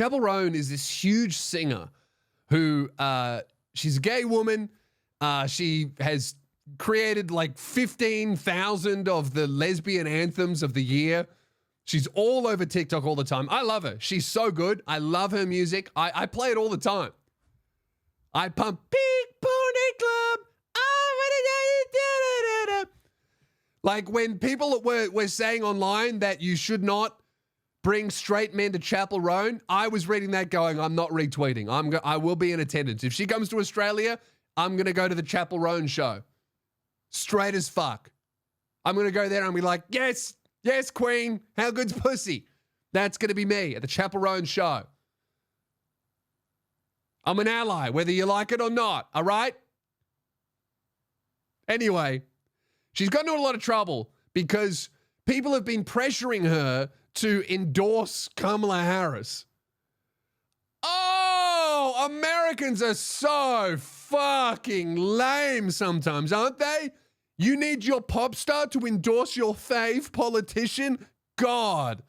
Chappell Roan is this huge singer who, she's a gay woman. She has created like 15,000 of the lesbian anthems of the year. She's all over TikTok all the time. I love her. She's so good. I love her music. I play it all the time. I pump Big Pony Club. Like when people were saying online that you should not bring straight men to Chappell Roan, I was reading that going, I'm not retweeting. I will be in attendance. If she comes to Australia, I'm going to go to the Chappell Roan show. Straight as fuck. I'm going to go there and be like, yes, queen. How good's pussy? That's going to be me at the Chappell Roan show. I'm an ally, whether you like it or not, all right? Anyway, she's gotten into a lot of trouble because people have been pressuring her to endorse Kamala Harris. Oh, Americans are so fucking lame sometimes, aren't they? You need your pop star to endorse your fave politician? God.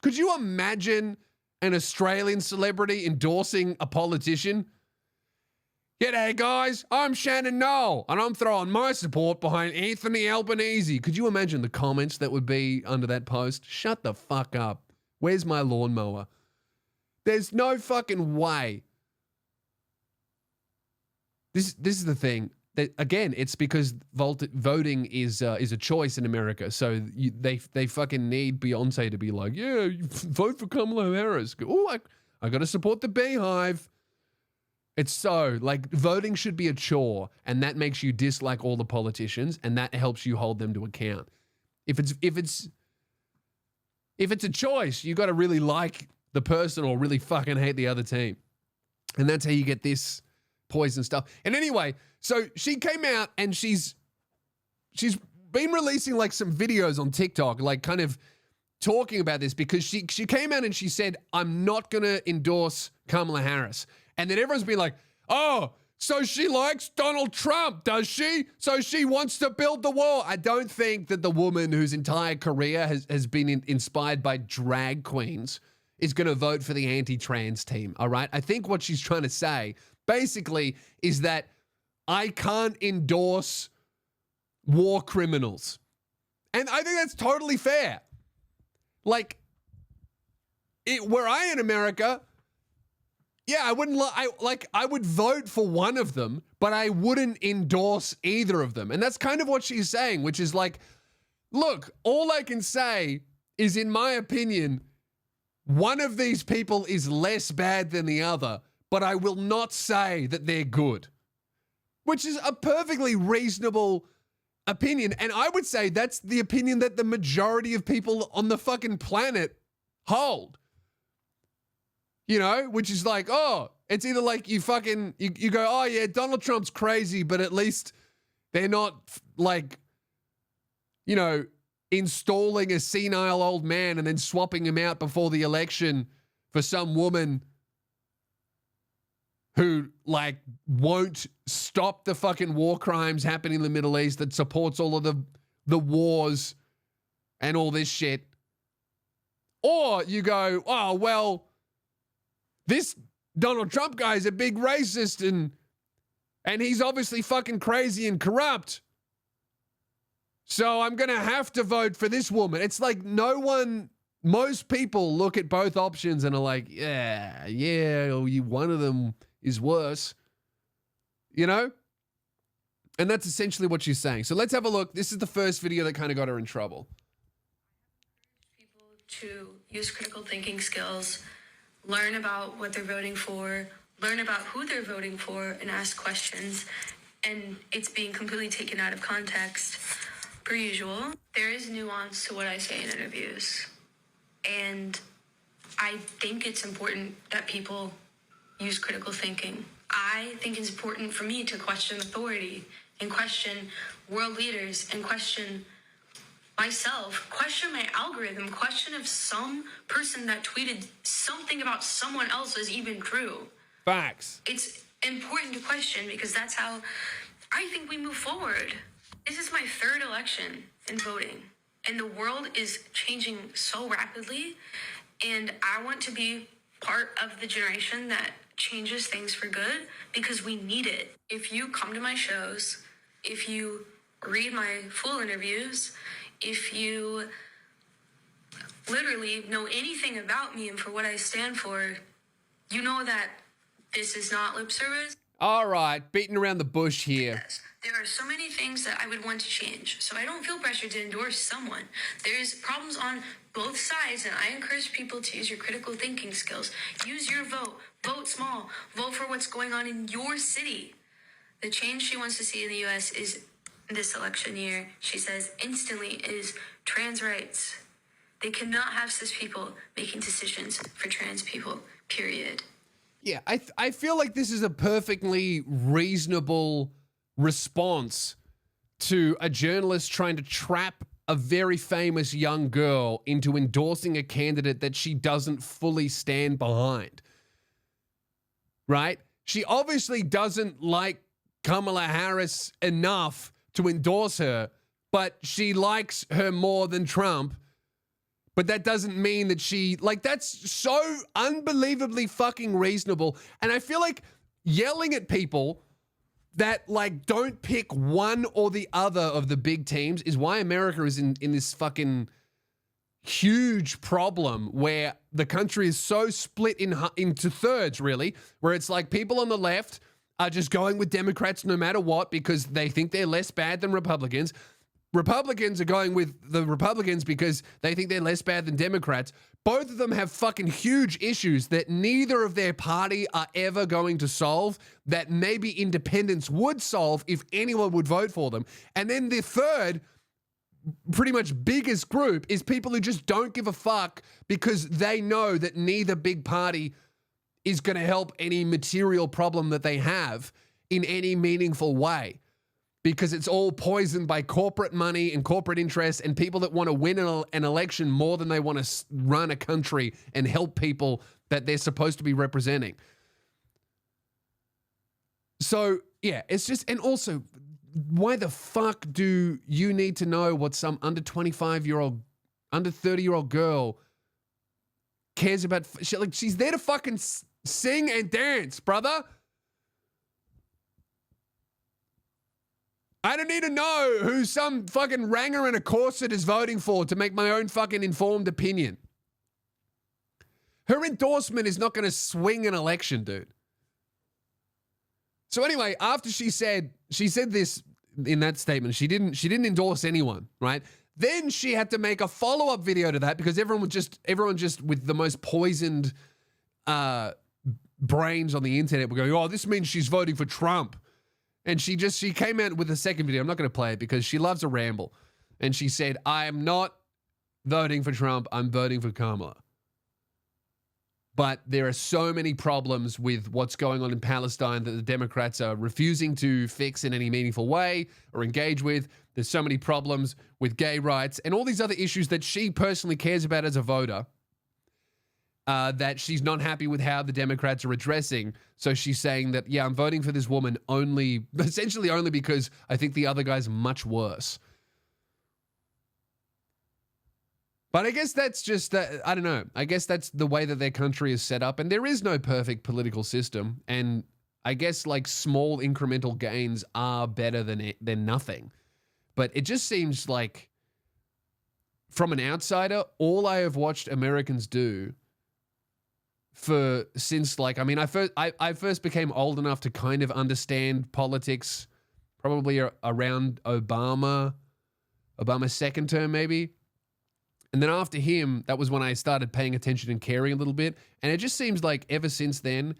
Could you imagine an Australian celebrity endorsing a politician? G'day, guys. I'm Shannon Noll, and I'm throwing my support behind Anthony Albanese. Could you imagine the comments that would be under that post? Shut the fuck up. Where's my lawnmower? There's no fucking way. This is the thing. That, again, it's because voting is a choice in America. So they fucking need Beyonce to be like, yeah, you vote for Kamala Harris. Oh, I got to support the Beehive. It's so, like, voting should be a chore, and that makes you dislike all the politicians, and that helps you hold them to account. If it's a choice, you got to really like the person or really fucking hate the other team. And that's how you get this poison stuff. And anyway, so she came out and she's been releasing like some videos on TikTok, like kind of talking about this because she came out and she said, I'm not going to endorse Kamala Harris. And then everyone's been like, oh, so she likes Donald Trump, does she? So she wants to build the wall. I don't think that the woman whose entire career has been inspired by drag queens is going to vote for the anti-trans team, all right? I think what she's trying to say basically is that I can't endorse war criminals. And I think that's totally fair. Like, were I in America, yeah, I wouldn't I would vote for one of them, but I wouldn't endorse either of them. And that's kind of what she's saying, which is like, look, all I can say is, in my opinion, one of these people is less bad than the other, but I will not say that they're good, which is a perfectly reasonable opinion. And I would say that's the opinion that the majority of people on the fucking planet hold. You know, which is like, oh, it's either like you go, oh yeah, Donald Trump's crazy, but at least they're not like, you know, installing a senile old man and then swapping him out before the election for some woman who like won't stop the fucking war crimes happening in the Middle East, that supports all of the wars and all this shit. Or you go, oh, well, this Donald Trump guy is a big racist and he's obviously fucking crazy and corrupt. So I'm going to have to vote for this woman. It's like most people look at both options and are like, yeah, one of them is worse, you know? And that's essentially what she's saying. So let's have a look. This is the first video that kind of got her in trouble. People to use critical thinking skills, learn about what they're voting for, learn about who they're voting for, and ask questions. And it's being completely taken out of context. Per usual, there is nuance to what I say in interviews. And I think it's important that people use critical thinking. I think it's important for me to question authority and question world leaders and question myself, question my algorithm, question if some person that tweeted something about someone else is even true. Facts. It's important to question because that's how I think we move forward. This is my third election in voting, and the world is changing so rapidly, and I want to be part of the generation that changes things for good because we need it. If you come to my shows, if you read my full interviews, if you literally know anything about me and for what I stand for, you know that this is not lip service. All right, beating around the bush here. Yes. There are so many things that I would want to change, so I don't feel pressured to endorse someone. There's problems on both sides, and I encourage people to use your critical thinking skills. Use your vote. Vote small. Vote for what's going on in your city. The change she wants to see in the U.S. is this election year, she says, instantly is trans rights. They cannot have cis people making decisions for trans people, period. Yeah, I feel like this is a perfectly reasonable response to a journalist trying to trap a very famous young girl into endorsing a candidate that she doesn't fully stand behind. Right? She obviously doesn't like Kamala Harris enough to endorse her, but she likes her more than Trump. But that doesn't mean that that's so unbelievably fucking reasonable. And I feel like yelling at people that don't pick one or the other of the big teams is why America is in this fucking huge problem where the country is so split into thirds, really, where it's like people on the left are just going with Democrats no matter what because they think they're less bad than Republicans. Republicans are going with the Republicans because they think they're less bad than Democrats. Both of them have fucking huge issues that neither of their party are ever going to solve, that maybe independents would solve if anyone would vote for them. And then the third, pretty much biggest group is people who just don't give a fuck because they know that neither big party is going to help any material problem that they have in any meaningful way. Because it's all poisoned by corporate money and corporate interests and people that want to win an election more than they want to run a country and help people that they're supposed to be representing. So, yeah, it's just, and also, why the fuck do you need to know what some under 25-year-old, under 30-year-old girl cares about? She's there to fucking sing and dance, brother. I don't need to know who some fucking ranger in a corset is voting for to make my own fucking informed opinion. Her endorsement is not going to swing an election, dude. So anyway, after she said this in that statement, she didn't endorse anyone, right? Then she had to make a follow-up video to that because everyone just with the most poisoned brains on the internet were going, oh, this means she's voting for Trump. And she came out with a second video. I'm not going to play it because she loves a ramble. And she said, I am not voting for Trump. I'm voting for Kamala. But there are so many problems with what's going on in Palestine that the Democrats are refusing to fix in any meaningful way or engage with. There's so many problems with gay rights and all these other issues that she personally cares about as a voter. That she's not happy with how the Democrats are addressing. So she's saying that, yeah, I'm voting for this woman essentially only because I think the other guy's much worse. But I guess that's just, I don't know. I guess that's the way that their country is set up. And there is no perfect political system. And I guess small incremental gains are better than nothing. But it just seems like, from an outsider, all I have watched Americans do I first became old enough to kind of understand politics probably around Obama's second term maybe. And then after him, that was when I started paying attention and caring a little bit. And it just seems like ever since then,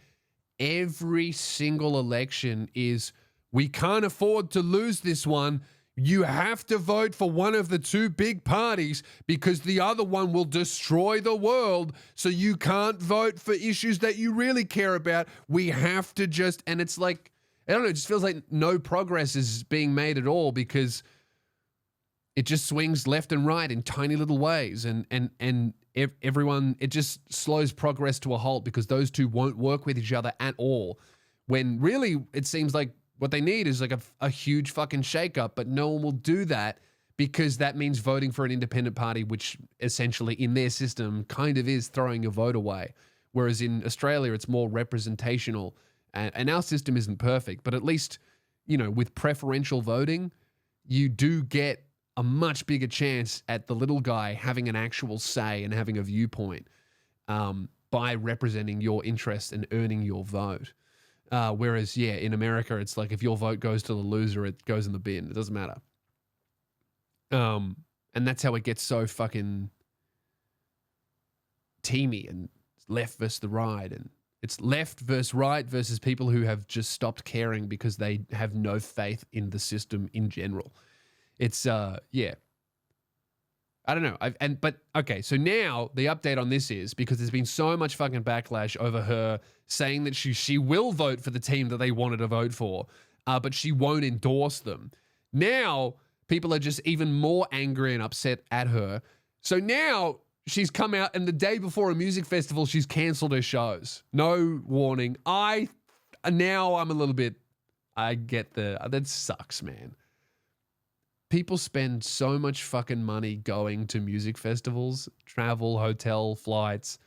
every single election is, we can't afford to lose this one. You have to vote for one of the two big parties because the other one will destroy the world. So you can't vote for issues that you really care about. We have to and it's like, I don't know, it just feels like no progress is being made at all because it just swings left and right in tiny little ways. And everyone, it just slows progress to a halt because those two won't work with each other at all. When really it seems like what they need is a huge fucking shakeup, but no one will do that because that means voting for an independent party, which essentially in their system kind of is throwing a vote away, Whereas in Australia, it's more representational. And our system isn't perfect, but at least, with preferential voting, you do get a much bigger chance at the little guy having an actual say and having a viewpoint by representing your interests and earning your vote. Whereas, in America, it's like if your vote goes to the loser, it goes in the bin. It doesn't matter. And that's how it gets so fucking teamy and left versus the right. And it's left versus right versus people who have just stopped caring because they have no faith in the system in general. It's, I don't know. Okay, so now the update on this is because there's been so much fucking backlash over her saying that she will vote for the team that they wanted to vote for, but she won't endorse them. Now people are just even more angry and upset at her. So now she's come out, and the day before a music festival, she's cancelled her shows. No warning. I'm a little bit, that sucks, man. People spend so much fucking money going to music festivals, travel, hotel, flights.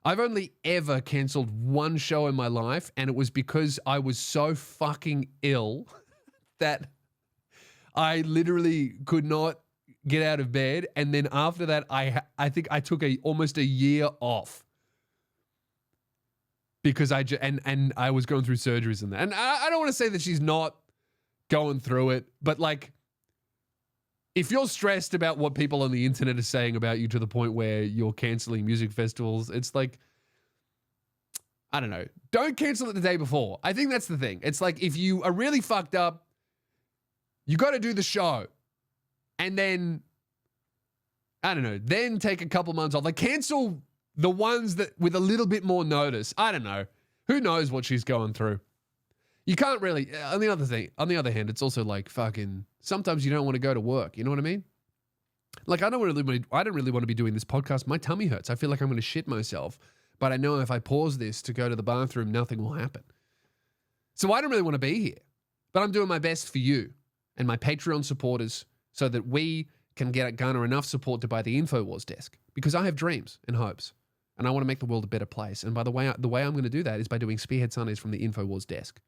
I've only ever cancelled one show in my life, and it was because I was so fucking ill that I literally could not get out of bed. And then after that, I think I took almost a year off because I was going through surgeries and that. And I don't want to say that she's not going through it, but like, if you're stressed about what people on the internet are saying about you to the point where you're canceling music festivals, it's like, I don't know. Don't cancel it the day before. I think that's the thing. It's like, if you are really fucked up, you got to do the show. And then, I don't know, then take a couple months off. Like, cancel the ones that with a little bit more notice. I don't know. Who knows what she's going through? You can't really, on the other hand, it's also like fucking, sometimes you don't want to go to work. You know what I mean? Like, I don't really want to be doing this podcast. My tummy hurts. I feel like I'm going to shit myself. But I know if I pause this to go to the bathroom, nothing will happen. So I don't really want to be here. But I'm doing my best for you and my Patreon supporters so that we can garner enough support to buy the InfoWars desk. Because I have dreams and hopes. And I want to make the world a better place. And by the way I'm going to do that is by doing Spearhead Sundays from the InfoWars desk.